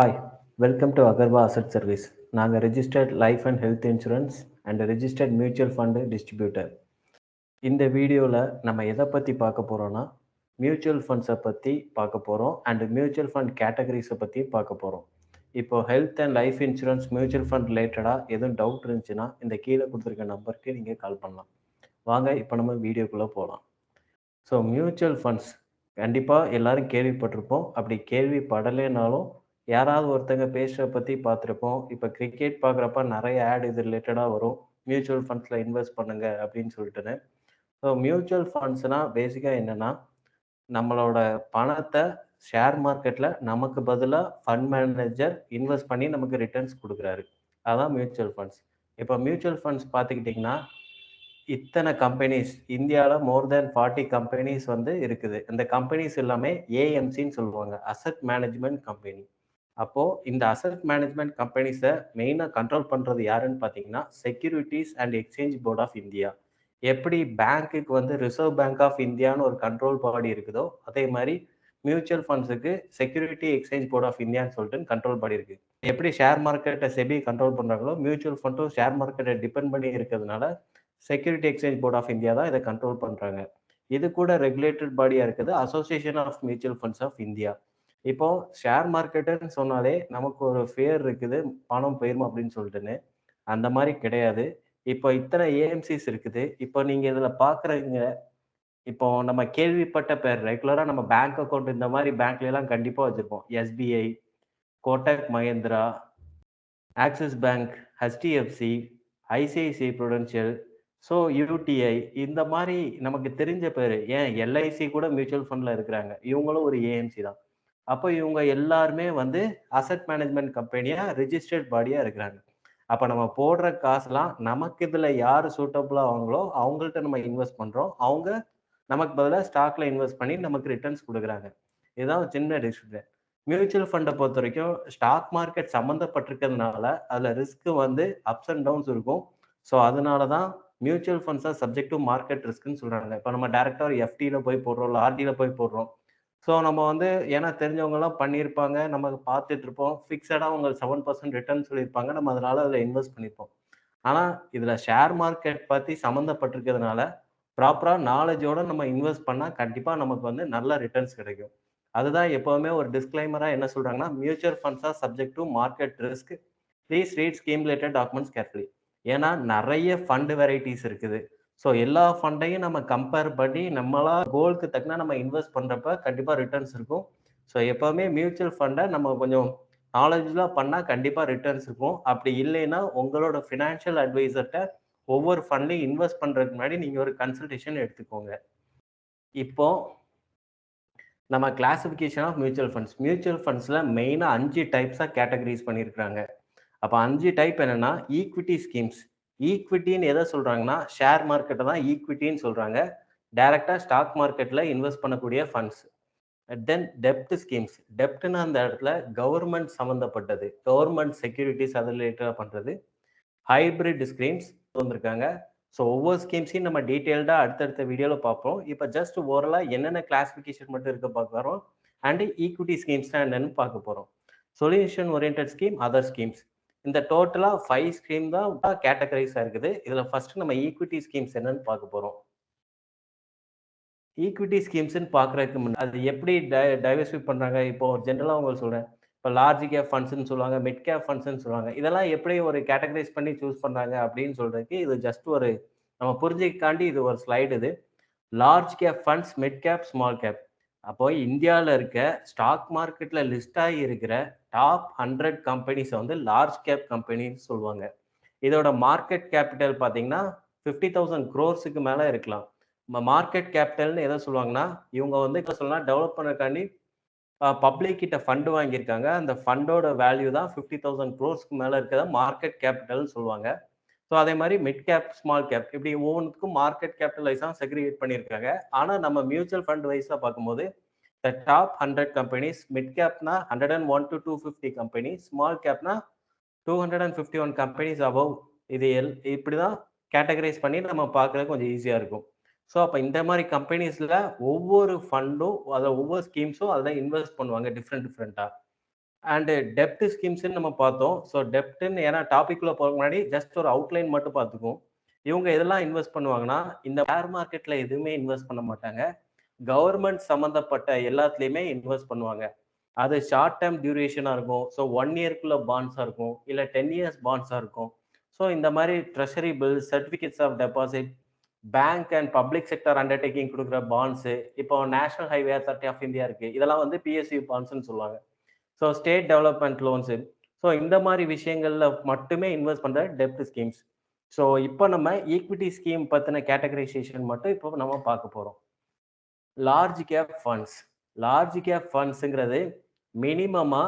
Hi, welcome to Agarwa Asset Service. நாங்கள் registered life and health insurance and registered mutual fund distributor. இந்த வீடியோவில் நம்ம எதை பற்றி பார்க்க போகிறோன்னா மியூச்சுவல் ஃபண்ட்ஸை பற்றி பார்க்க போகிறோம் அண்ட் மியூச்சுவல் ஃபண்ட் கேட்டகரிஸை பற்றி பார்க்க போகிறோம். இப்போ health and life insurance mutual fund ரிலேட்டடாக எதுவும் டவுட் இருந்துச்சுன்னா இந்த கீழே கொடுத்துருக்க நம்பருக்கு நீங்கள் கால் பண்ணலாம். வாங்க இப்போ நம்ம வீடியோக்குள்ளே போகலாம். ஸோ மியூச்சுவல் ஃபண்ட்ஸ் கண்டிப்பாக எல்லாரும் கேள்விப்பட்டிருப்போம். அப்படி கேள்விப்படலைனாலும் யாராவது ஒருத்தங்க பேசுகிறத பற்றி பார்த்துருப்போம். இப்போ கிரிக்கெட் பார்க்குறப்ப நிறைய ஆட் இது ரிலேட்டடாக வரும். மியூச்சுவல் ஃபண்ட்ஸில் இன்வெஸ்ட் பண்ணுங்க அப்படின்னு சொல்லிட்டுன்னு. ஸோ மியூச்சுவல் ஃபண்ட்ஸ்னால் பேசிக்காக என்னென்னா நம்மளோட பணத்தை ஷேர் மார்க்கெட்டில் நமக்கு பதிலாக ஃபண்ட் மேனேஜர் இன்வெஸ்ட் பண்ணி நமக்கு ரிட்டர்ன்ஸ் கொடுக்குறாரு. அதான் மியூச்சுவல் ஃபண்ட்ஸ். இப்போ மியூச்சுவல் ஃபண்ட்ஸ் பார்த்துக்கிட்டிங்கன்னா இத்தனை கம்பெனிஸ் இந்தியாவில் மோர் தேன் 40 கம்பெனிஸ் வந்து இருக்குது. இந்த கம்பெனிஸ் எல்லாமே ஏஎம்சின்னு சொல்லுவாங்க, அசட் மேனேஜ்மெண்ட் கம்பெனி. அப்போது இந்த அசட் மேனேஜ்மெண்ட் கம்பெனிஸை மெயினாக கண்ட்ரோல் பண்ணுறது யாருன்னு பார்த்தீங்கன்னா securities and exchange board of India. எப்படி பேங்க்குக்கு வந்து ரிசர்வ் பேங்க் ஆஃப் இந்தியான்னு ஒரு கண்ட்ரோல் பாடி இருக்குதோ அதே மாதிரி mutual ஃபண்ட்ஸுக்கு security exchange board of இந்தியான்னு சொல்லிட்டு கண்ட்ரோல் பாடி இருக்குது. எப்படி ஷேர் மார்க்கெட்டை செபி கண்ட்ரோல் பண்ணுறாங்களோ மியூச்சுவல் ஃபண்டும் ஷேர் மார்க்கெட்டை டிபெண்ட் பண்ணி இருக்கிறதுனால security exchange board of India தான் இதை கண்ட்ரோல் பண்ணுறாங்க. இது கூட ரெகுலேட்டட் பாடியாக இருக்குது association of mutual funds of India. இப்போ ஷேர் மார்க்கெட்டுன்னு சொன்னாலே நமக்கு ஒரு ஃபேர் இருக்குது, பணம் போயிரும் அப்படின்னு சொல்லிட்டுன்னு. அந்த மாதிரி கிடையாது. இப்போ இத்தனை ஏஎம்சிஸ் இருக்குது. இப்போ நீங்கள் இதில் பார்க்குறீங்க, இப்போ நம்ம கேள்விப்பட்ட பேர் ரெகுலராக நம்ம பேங்க் அக்கௌண்ட் இந்த மாதிரி பேங்க்லாம் கண்டிப்பாக வச்சுருப்போம். SBI, Kotak Mahindra, axis bank, HDFC, ICICI Prudential, so UTI, இந்த மாதிரி நமக்கு தெரிஞ்ச பேர். ஏன் எல்ஐசி கூட மியூச்சுவல் ஃபண்டில் இருக்கிறாங்க. இவங்களும் ஒரு ஏஎம்சி தான். அப்போ இவங்க எல்லாருமே வந்து அசட் மேனேஜ்மெண்ட் கம்பெனியாக ரிஜிஸ்டர்ட் பாடியாக இருக்கிறாங்க. அப்போ நம்ம போடுற காசுலாம் நமக்கு இதில் யார் சூட்டபுளாக ஆவாங்களோ அவங்கள்ட்ட நம்ம இன்வெஸ்ட் பண்ணுறோம். அவங்க நமக்கு பதிலாக ஸ்டாக்ல இன்வெஸ்ட் பண்ணி நமக்கு ரிட்டர்ன்ஸ் கொடுக்குறாங்க. இதுதான் ஒரு சின்ன டிஸ்ட்ரிபியூஷன். மியூச்சுவல் ஃபண்டை பொறுத்த வரைக்கும் ஸ்டாக் மார்க்கெட் சம்மந்தப்பட்டிருக்கிறதுனால அதில் ரிஸ்க் வந்து அப்ஸ் அண்ட் டவுன்ஸ் இருக்கும். ஸோ அதனால தான் mutual funds are subject to market ரிஸ்க்குன்னு சொல்கிறாங்க. இப்போ நம்ம டேரெக்டாக ஒரு எஃப்டியில் போய் போடுறோம், இல்லை ஆர்டியில் போய் போடுறோம். ஸோ நம்ம வந்து ஏன்னா தெரிஞ்சவங்கலாம் பண்ணியிருப்பாங்க, நம்ம பார்த்துட்டு இருப்போம். ஃபிக்ஸடாக அவங்க 7% ரிட்டர்ன் சொல்லியிருப்பாங்க. நம்ம அதனால அதில் இன்வெஸ்ட் பண்ணியிருப்போம். ஆனால் இதில் ஷேர் மார்க்கெட் பற்றி சம்மந்தப்பட்டிருக்கிறதுனால ப்ராப்பராக நாலேஜோட நம்ம இன்வெஸ்ட் பண்ணால் கண்டிப்பாக நமக்கு வந்து நல்ல ரிட்டர்ன்ஸ் கிடைக்கும். அதுதான் எப்போவுமே ஒரு டிஸ்க்ளைமராக என்ன சொல்கிறாங்கன்னா mutual funds are subject to market risk. Please read scheme related documents carefully. ஏன்னா நிறைய ஃபண்டு வெரைட்டிஸ் இருக்குது. ஸோ எல்லா ஃபண்டையும் நம்ம கம்பேர் பண்ணி நம்மளா கோலுக்கு தக்கன நம்ம இன்வெஸ்ட் பண்ணுறப்ப கண்டிப்பாக ரிட்டர்ன்ஸ் இருக்கும். ஸோ எப்போவுமே மியூச்சுவல் ஃபண்டை நம்ம கொஞ்சம் நாலேஜ்லாம் பண்ணால் கண்டிப்பாக ரிட்டர்ன்ஸ் இருக்கும். அப்படி இல்லைன்னா உங்களோட ஃபினான்ஷியல் அட்வைசர்கிட்ட ஒவ்வொரு ஃபண்ட்லையும் இன்வெஸ்ட் பண்ணுறதுக்கு முன்னாடி நீங்கள் ஒரு கன்சல்டேஷன் எடுத்துக்கோங்க. இப்போ நம்ம classification of mutual funds. Mutual ஃபண்ட்ஸில் மெயினாக 5 டைப்ஸாக கேட்டகரிஸ் பண்ணியிருக்கிறாங்க. அப்போ 5 டைப் என்னென்னா ஈக்விட்டி ஸ்கீம்ஸ். ஈக்விட்டின்னு எதை சொல்கிறாங்கன்னா ஷேர் மார்க்கெட்டை தான் ஈக்விட்டின்னு சொல்கிறாங்க. டைரெக்டாக ஸ்டாக் மார்க்கெட்டில் இன்வெஸ்ட் பண்ணக்கூடிய ஃபண்ட்ஸ். தென் டெப்ட் ஸ்கீம்ஸ். டெப்ட்னு அந்த இடத்துல கவர்மெண்ட் சம்மந்தப்பட்டது, கவர்மெண்ட் செக்யூரிட்டிஸ் அது ரிலேட்டடாக பண்ணுறது. ஹைப்ரிட் ஸ்கீம்ஸ் வந்திருக்காங்க. ஸோ ஒவ்வொரு ஸ்கீம்ஸையும் நம்ம டீட்டெயில்டாக அடுத்தடுத்த வீடியோவில் பார்ப்போம். இப்போ ஜஸ்ட் ஓவரலாக என்னென்ன கிளாஸிஃபிகேஷன் மட்டும் இருக்க பார்க்க போகிறோம். அண்ட் ஈக்விட்டி ஸ்கீம்ஸ்னால் என்னென்னு பார்க்க போகிறோம். Solution orient scheme, other schemes. இந்த டோட்டலாக 5 ஸ்கீம் தான் கேட்டகரைஸாக இருக்குது. இதில் ஃபஸ்ட்டு நம்ம ஈக்விட்டி ஸ்கீம்ஸ் என்னென்னு பார்க்க போகிறோம். ஈக்விட்டி ஸ்கீம்ஸ்ன்னு பார்க்குறதுக்கு முன்னாடி அது எப்படி டைவர்சிஃபை பண்ணுறாங்க. இப்போ ஜென்ரலாக உங்களுக்கு சொல்கிறேன். இப்போ லார்ஜ் கேப் ஃபண்ட்ஸ்ன்னு சொல்லுவாங்க, மிட் கேப் ஃபண்ட்ஸ்ன்னு சொல்லுவாங்க. இதெல்லாம் எப்படி ஒரு கேட்டகரைஸ் பண்ணி சூஸ் பண்ணுறாங்க அப்படின்னு சொல்கிறதுக்கு இது ஜஸ்ட் ஒரு நம்ம புரிஞ்சுக்காண்டி இது ஒரு ஸ்லைடு. இது large cap funds, mid cap, small gap. அப்போ இந்தியாவில் இருக்க ஸ்டாக் மார்க்கெட்டில் லிஸ்ட் ஆகி இருக்கிற டாப் 100 கம்பெனிஸை வந்து லார்ஜ் கேப் கம்பெனின்னு சொல்லுவாங்க. இதோட மார்க்கெட் கேபிட்டல் பார்த்தீங்கன்னா 50,000 crores மேலே இருக்கலாம். மார்க்கெட் கேபிட்டல்னு எதை சொல்லுவாங்கன்னா இவங்க வந்து இப்போ சொல்லலாம் டெவலப் பண்ணுறதுக்காண்டி பப்ளிக் கிட்ட ஃபண்டு வாங்கியிருக்காங்க. அந்த ஃபண்டோட வேல்யூ தான் 50,000 crores மேலே இருக்கிறத மார்க்கெட் கேபிட்டல்னு சொல்லுவாங்க. ஸோ அதே மாதிரி மிட் கேப், ஸ்மால் கேப் இப்படி ஒவ்வொன்றுக்கும் மார்க்கெட் கேபிட்டல் வைஸாக செக்ரிகேட் பண்ணியிருக்காங்க. ஆனால் நம்ம மியூச்சுவல் ஃபண்ட் வைஸாக பார்க்கும்போது த டாப் 100 கம்பெனிஸ், மிட் கேப்னா 101 to 250 கம்பெனிஸ், ஸ்மால் கேப்னா 251 கம்பெனிஸ் அபவ். இது இப்படி தான் கேட்டகரைஸ் பண்ணி நம்ம பார்க்குறது கொஞ்சம் ஈஸியாக இருக்கும். ஸோ அப்போ இந்த மாதிரி கம்பெனிஸில் ஒவ்வொரு ஃபண்டும் அதில் ஒவ்வொரு ஸ்கீம்ஸும் அதில் இன்வெஸ்ட் பண்ணுவாங்க டிஃப்ரெண்ட்டாக. அண்ட் டெப்ட் ஸ்கீம்ஸ்ன்னு நம்ம பார்த்தோம். ஸோ டெப்ட்ன்னு ஏன்னா டாபிக்குள்ள போறதுக்கு முன்னாடி ஜஸ்ட் ஒரு அவுட்லைன் மட்டும் பார்த்துக்குவோம். இவங்க எதெல்லாம் இன்வெஸ்ட் பண்ணுவாங்கன்னா, இந்த ஷேர் மார்க்கெட்ல எதுவுமே இன்வெஸ்ட் பண்ண மாட்டாங்க. கவர்மெண்ட் சம்மந்தப்பட்ட எல்லாத்துலயுமே இன்வெஸ்ட் பண்ணுவாங்க. அது ஷார்ட் டேர்ம் டியூரேஷனா இருக்கும். ஸோ 1 இயர்க்குள்ள பாண்ட்ஸா இருக்கும். இல்ல 10 இயர்ஸ் பாண்ட்ஸா இருக்கும். ஸோ இந்த மாரி treasury bills, certificates of deposit, bank and public sector undertaking குடுக்குற பாண்ட்ஸு, இப்போ national highway authority of India இருக்கு. இதெல்லாம் வந்து பிஎஸ்யூ பாண்ட்ஸ்ன்னு சொல்லுவாங்க. So state development loans. So இந்த மாரி விஷயங்கள்ல மட்டுமே இன்வெஸ்ட் பண்ற டெப்ட் ஸ்கீம்ஸ். ஸோ இப்போ நம்ம ஈக்விட்டி ஸ்கீம் பத்தின கேட்டகரைசேஷன் மட்டும் இப்போ நம்ம பார்க்க போறோம். Large cap funds. Large cap ஃபண்ட்ஸ்ங்கிறது மினிமமா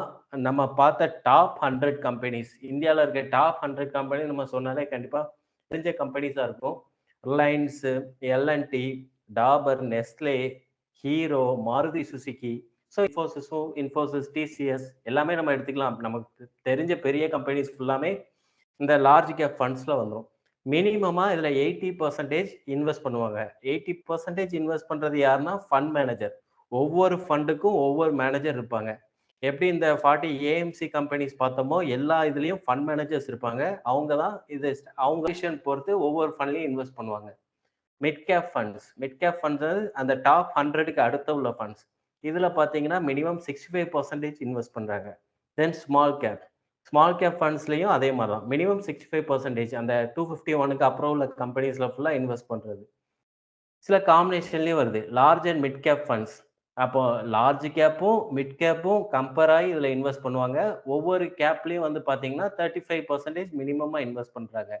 நம்ம பார்த்த டாப் 100 கம்பெனிஸ். இந்தியால இருக்க டாப் 100 கம்பெனி நம்ம சொன்னாலே கண்டிப்பா தெரிஞ்ச கம்பெனிஸா இருக்கும். Reliance, L&T, Dabur, Nestle, Hero, Maruti Suzuki, so Infosys, TCS எல்லாமே நம்ம எடுத்துக்கலாம். நமக்கு தெரிஞ்ச பெரிய கம்பெனிஸ் ஃபுல்லாமே இந்த லார்ஜ் கேப் ஃபண்ட்ஸ்ல வந்துரும். மினிமமா இதுல 80% இன்வெஸ்ட் பண்ணுவாங்க. 80% இன்வெஸ்ட் பண்றது யாருன்னா ஃபண்ட் மேனேஜர். ஒவ்வொரு ஃபண்டுக்கும் ஒவ்வொரு மேனேஜர் இருப்பாங்க. எப்படி இந்த 40 ஏஎம்சி கம்பெனிஸ் பார்த்தோமோ, எல்லா இதுலயும் ஃபண்ட் மேனேஜர்ஸ் இருப்பாங்க. அவங்க தான் இது அவங்க பொசிஷன் பொறுத்து ஒவ்வொரு ஃபண்ட்லயும் இன்வெஸ்ட் பண்ணுவாங்க. Mid cap funds. Mid cap funds அந்த டாப் 100க்கு அடுத்த உள்ள ஃபண்ட்ஸ். இதுல பார்த்தீங்கன்னா மினிமம் 65% இன்வெஸ்ட் பண்றாங்க. Then small cap. Small cap ஃபண்ட்ஸ்லயும் அதே மாதிரி தான். மினிமம் 65% அந்த 251க்கு அப்புறம் உள்ள கம்பெனிஸ்ல ஃபுல்லா இன்வெஸ்ட் பண்றது. சில காம்பினேஷன்லயும் வருது. Large and mid cap funds. அப்போ லார்ஜ் கேப்பும், மிட் கேப்பும் கம்பேர் ஆகி இதுல இன்வெஸ்ட் பண்ணுவாங்க. ஒவ்வொரு கேப்லயும் வந்து பார்த்தீங்கன்னா 35% மினிமமா இன்வெஸ்ட் பண்றாங்க.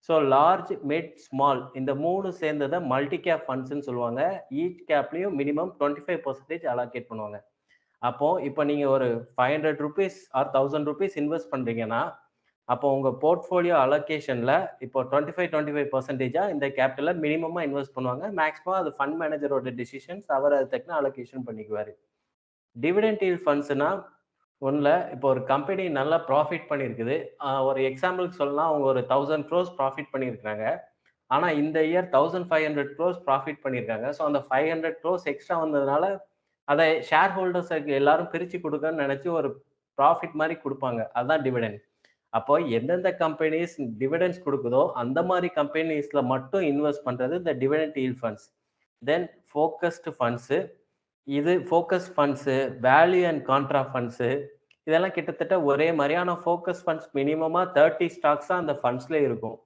ஸோ லார்ஜ், மிட், ஸ்மால் இந்த 3 சேர்ந்தத மல்டி கேப் ஃபண்ட்ஸ்ன்னு சொல்லுவாங்க. ஈச் கேப்லயும் மினிமம் 25% அலோகேட் பண்ணுவாங்க. அப்போ இப்போ நீங்க ஒரு ₹500 ஆர் ₹1000 இன்வெஸ்ட் பண்றீங்கன்னா, அப்போ உங்க போர்ட்ஃபோலியோ அலோகேஷன்ல இப்போ 25% இந்த கேபிட்டல மினிமமா இன்வெஸ்ட் பண்ணுவாங்க. மேக்ஸிமம் அது ஃபண்ட் மேனேஜரோட டிசிஷன்ஸ். அவர் அது தக்கன அலோகேஷன் பண்ணிக்குவாரு. டிவிடெண்ட் ஈல்ட் ஃபண்ட்ஸ்னா ஒண்ணுல இப்போ ஒரு கம்பெனி நல்லா ப்ராஃபிட் பண்ணியிருக்குது. ஒரு எக்ஸாம்பிளுக்கு சொல்லலாம், அவங்க ஒரு 1000 க்ரோர்ஸ் ப்ராஃபிட் பண்ணியிருக்காங்க. ஆனா இந்த இயர் 1500 க்ரோர்ஸ் ப்ராஃபிட் பண்ணியிருக்காங்க. ஸோ அந்த 500 க்ரோர்ஸ் எக்ஸ்ட்ரா வந்ததுனால அதை ஷேர் ஹோல்டர்ஸுக்கு எல்லாரும் பிரிச்சு கொடுக்கன்னு நினைச்சு ஒரு ப்ராஃபிட் மாதிரி கொடுப்பாங்க. அதுதான் டிவிடெண்ட். அப்போ எந்தெந்த கம்பெனிஸ் டிவிடெண்ட்ஸ் கொடுக்குதோ அந்த மாதிரி கம்பெனிஸ்ல மட்டும் இன்வெஸ்ட் பண்றது இந்த டிவிடெண்ட் ஈல்ட் ஃபண்ட்ஸ். தென் ஃபோக்கஸ்டு ஃபண்ட்ஸு. இது focus funds, value and contra funds இதெல்லாம் கிட்டத்தட்ட ஒரே மாதிரியான ஃபோக்கஸ் ஃபண்ட்ஸ் மினிமமா 30 ஸ்டாக்ஸ் தான் அந்த ஃபண்ட்ஸ்ல இருக்கும்.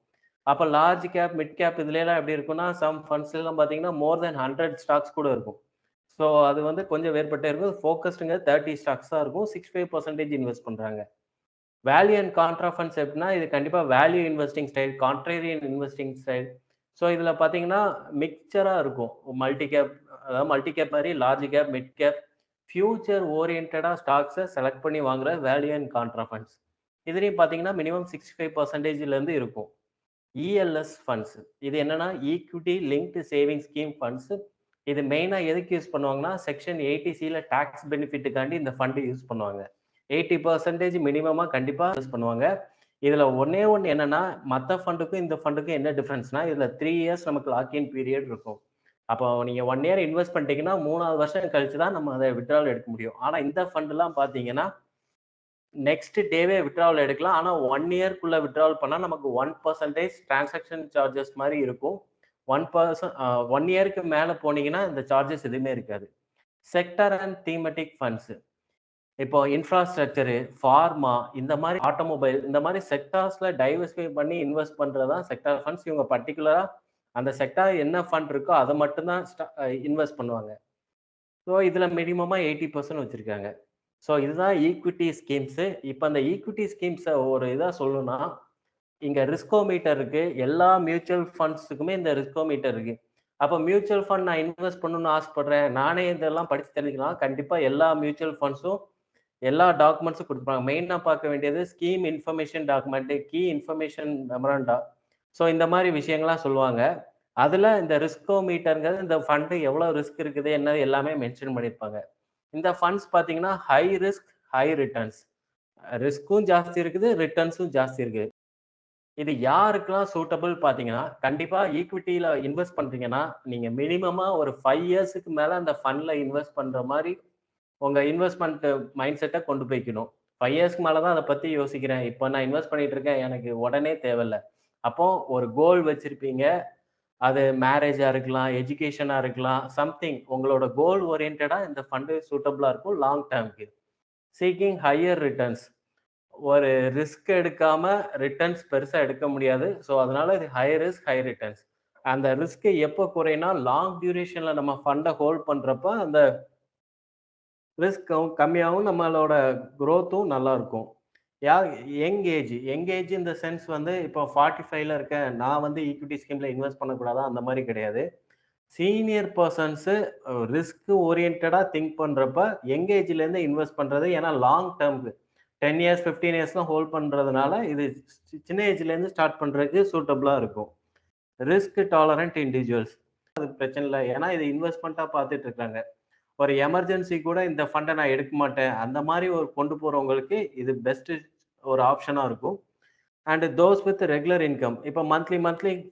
அப்போ லார்ஜ் கேப், மிட் கேப் இதுலலாம் எப்படி இருக்கும்னா, சம் ஃபண்ட்ஸ்லாம் பார்த்தீங்கன்னா மோர் தென் 100 ஸ்டாக்ஸ் கூட இருக்கும். ஸோ அது வந்து கொஞ்சம் வேறுபட்டே இருக்கும். ஃபோக்கஸ்டுங்கிறது 30 ஸ்டாக்ஸ் தான் இருக்கும். 65% இன்வெஸ்ட் பண்றாங்க. வேல்யூ அண்ட் கான்ட்ரா ஃபண்ட்ஸ் எப்படின்னா, இது கண்டிப்பா value investing style, contrarian investing style. So இதுல பார்த்தீங்கன்னா மிக்சரா இருக்கும். மல்டி கேப், அதாவது மல்டி கேப் மாதிரி large cap, mid cap, future ஓரியன்டடா ஸ்டாக்ஸை செலக்ட் பண்ணி வாங்குற வேல்யூ அண்ட் கான்ட்ரா ஃபண்ட்ஸ். இதுலயும் பார்த்தீங்கன்னா மினிமம் 65%ல இருந்து இருக்கும். ELS funds. இது என்னன்னா equity linked saving scheme funds. இது மெயினா எதுக்கு யூஸ் பண்ணுவாங்கன்னா, செக்ஷன் 80சில டாக்ஸ் பெனிஃபிட்டுக்காண்டி இந்த ஃபண்ட் யூஸ் பண்ணுவாங்க. 80% மினிமமா கண்டிப்பா யூஸ் பண்ணுவாங்க. இதுல ஒண்ணே ஒண்ணு என்னன்னா, மத்த ஃபண்டுக்கும் இந்த ஃபண்டுக்கும் என்ன டிஃபரன்ஸ்னா, இதுல 3 இயர்ஸ் நமக்கு லாக்இன் பீரியட் இருக்கும். அப்போ நீங்க 1 இயர் இன்வெஸ்ட் பண்ணிட்டீங்கன்னா 3வது வருஷம் கழிச்சு தான் நம்ம அதை வித்ட்ராவல் எடுக்க முடியும். ஆனா இந்த ஃபண்ட்லாம் பார்த்தீங்கன்னா நெக்ஸ்ட் டேவே வித்ட்ராவல் எடுக்கலாம். ஆனா 1 இயர்க்குள்ள வித்ட்ராவல் பண்ணா நமக்கு 1% டிரான்சாக்ஷன் சார்ஜஸ் மாதிரி இருக்கும். 1 இயருக்கு மேல போனீங்கன்னா இந்த சார்ஜஸ் எதுவுமே இருக்காது. Sector and தீமெட்டிக் funds. இப்போ இன்ஃப்ராஸ்ட்ரக்சர், ஃபார்மா இந்த மாதிரி ஆட்டோமொபைல் இந்த மாதிரி செக்டார்ஸ்ல டைவர்சிஃபை பண்ணி இன்வெஸ்ட் பண்றதா செக்டார் ஃபண்ட்ஸ். இவங்க பர்டிகுலரா அந்த செக்டார் என்ன ஃபண்ட் இருக்கோ அதை மட்டும் தான் இன்வெஸ்ட் பண்ணுவாங்க. ஸோ இதுல மினிமமா 80% வச்சிருக்காங்க. ஸோ இதுதான் ஈக்விட்டி ஸ்கீம்ஸ். இப்போ அந்த ஈக்விட்டி ஸ்கீம்ஸை ஒரு இதா சொல்லணும்னா, இங்க ரிஸ்கோமீட்டர் இருக்கு. எல்லா மியூச்சுவல் ஃபண்ட்ஸுக்குமே இந்த ரிஸ்கோமீட்டர் இருக்கு. அப்போ மியூச்சுவல் ஃபண்ட் நான் இன்வெஸ்ட் பண்ணணும்னு ஆசைப்படுறேன், நானே இதெல்லாம் படிச்சு தெரிஞ்சுக்கலாம். கண்டிப்பா எல்லா மியூச்சுவல் ஃபண்ட்ஸும் எல்லா டாக்குமெண்ட்ஸும் கொடுப்பாங்க. மெயினா பார்க்க வேண்டியது scheme information document, key information memoranda. So இந்த மாதிரி விஷயங்கள்லாம் சொல்லுவாங்க. அதுல இந்த ரிஸ்கோமீட்டர்ங்கிறது இந்த ஃபண்ட் எவ்வளவு ரிஸ்க் இருக்குது என்ன எல்லாமே மென்ஷன் பண்ணியிருப்பாங்க. இந்த ஃபண்ட்ஸ் பார்த்தீங்கன்னா ஹை ரிஸ்க், ஹை ரிட்டர்ன்ஸ். ரிஸ்க்கும் ஜாஸ்தி இருக்குது, ரிட்டர்ன்ஸும் ஜாஸ்தி இருக்கு. இது யாருக்கெல்லாம் சூட்டபிள் பார்த்தீங்கன்னா, கண்டிப்பா ஈக்விட்டில இன்வெஸ்ட் பண்றீங்கன்னா, நீங்க மினிமமா ஒரு 5 இயர்ஸ்க்கு மேல அந்த ஃபண்ட்ல இன்வெஸ்ட் பண்ற மாரி உங்கள் இன்வெஸ்ட்மெண்ட் மைண்ட் செட்டை கொண்டு போய்க்கணும். 5 இயர்ஸ்க்கு மேலே தான் அதை பற்றி யோசிக்கிறேன். இப்போ நான் இன்வெஸ்ட் பண்ணிட்டு இருக்கேன், எனக்கு உடனே தேவையில்ல. அப்போ ஒரு கோல் வச்சிருப்பீங்க. அது மேரேஜா இருக்கலாம், எஜுகேஷனா இருக்கலாம், சம்திங் உங்களோட கோல் ஓரியன்டடா இந்த ஃபண்டு சூட்டபிளா இருக்கும் லாங் டேர்ம்க்கு. Seeking higher returns. ஒரு ரிஸ்க் எடுக்காம ரிட்டர்ன்ஸ் பெருசா எடுக்க முடியாது. ஸோ அதனால இது ஹை ரிஸ்க், ஹை ரிட்டர்ன்ஸ். அந்த ரிஸ்க் எப்போ குறையும்னா லாங் டியூரேஷன்ல நம்ம ஃபண்டை ஹோல்ட் பண்றப்ப அந்த ரிஸ்க்கும் கம்மியாகும், நம்மளோட குரோத்தும் நல்லா இருக்கும். யார் யங் ஏஜ் இந்த சென்ஸ் வந்து இப்போ 45ல இருக்கேன், நான் வந்து ஈக்விட்டி ஸ்கீம்ல இன்வெஸ்ட் பண்ணக்கூடாதா அந்த மாதிரி கிடையாது. சீனியர் பர்சன்ஸு ரிஸ்க் ஓரியன்டடா திங்க் பண்றப்ப யங் ஏஜ்லேருந்து இன்வெஸ்ட் பண்றது. ஏன்னா லாங் டேர்ம்க்கு 10 இயர்ஸ் 15 இயர்ஸ்லாம் ஹோல்ட் பண்றதுனால இது சின்ன ஏஜ்லேருந்து ஸ்டார்ட் பண்றதுக்கு சூட்டபிளா இருக்கும். ரிஸ்க் டாலரண்ட் இண்டிவிஜுவல்ஸ் அது பிரச்சனை இல்லை, ஏன்னா இது இன்வெஸ்ட்மெண்ட்டாக பார்த்துட்டு இருக்காங்க. ஒரு எமர்ஜென்சி கூட இந்த ஃபண்டை நான் எடுக்க மாட்டேன் அந்த மாதிரி ஒரு கொண்டு போகிறவங்களுக்கு இது பெஸ்ட்டு ஒரு ஆப்ஷனாக இருக்கும். And those with regular income, இப்போ மந்த்லி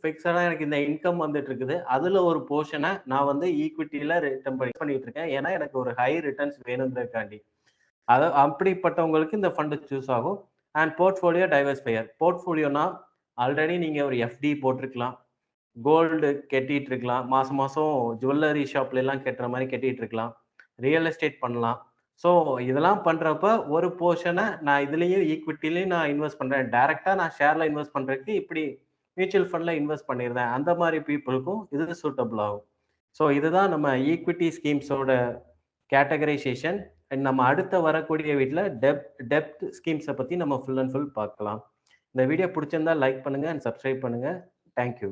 ஃபிக்ஸடாக எனக்கு இந்த இன்கம் வந்துட்டு இருக்குது, அதில் ஒரு போர்ஷனை நான் வந்து ஈக்விட்டியில் ரிட்டர்ன் பண்ணிட்டு இருக்கேன். ஏன்னா எனக்கு ஒரு ஹை ரிட்டர்ன்ஸ் வேணுன்றதுக்காண்டி. அதை அப்படிப்பட்டவங்களுக்கு இந்த ஃபண்டு சூஸ் ஆகும். And portfolio diversifier. போர்ட்ஃபோலியோனா ஆல்ரெடி நீங்கள் ஒரு எஃப்டி போட்டிருக்கலாம், கோல்டு கட்டிட்டு இருக்கலாம், மாதம் மாதம் ஜுவல்லரி ஷாப்லாம் கட்டுற மாதிரி கட்டிட்டு இருக்கலாம், ரியல் எஸ்டேட் பண்ணலாம். ஸோ இதெல்லாம் பண்ணுறப்ப ஒரு போர்ஷனை நான் இதுலேயும் ஈக்விட்டிலையும் நான் இன்வெஸ்ட் பண்ணுறேன். டைரெக்டாக நான் ஷேரில் இன்வெஸ்ட் பண்ணுறதுக்கு இப்படி மியூச்சுவல் ஃபண்டில் இன்வெஸ்ட் பண்ணிடுறேன். அந்த மாதிரி பீப்புளுக்கும் இது சூட்டபிள் ஆகும். ஸோ இதுதான் நம்ம ஈக்விட்டி ஸ்கீம்ஸோட கேட்டகரைசேஷன். அண்ட் நம்ம அடுத்த வரக்கூடிய வீட்டில் டெப்ட் ஸ்கீம்ஸை பற்றி நம்ம ஃபுல் அண்ட் ஃபுல் பார்க்கலாம். இந்த வீடியோ பிடிச்சிருந்தா லைக் பண்ணுங்கள் அண்ட் சப்ஸ்கிரைப் பண்ணுங்கள். தேங்க்யூ.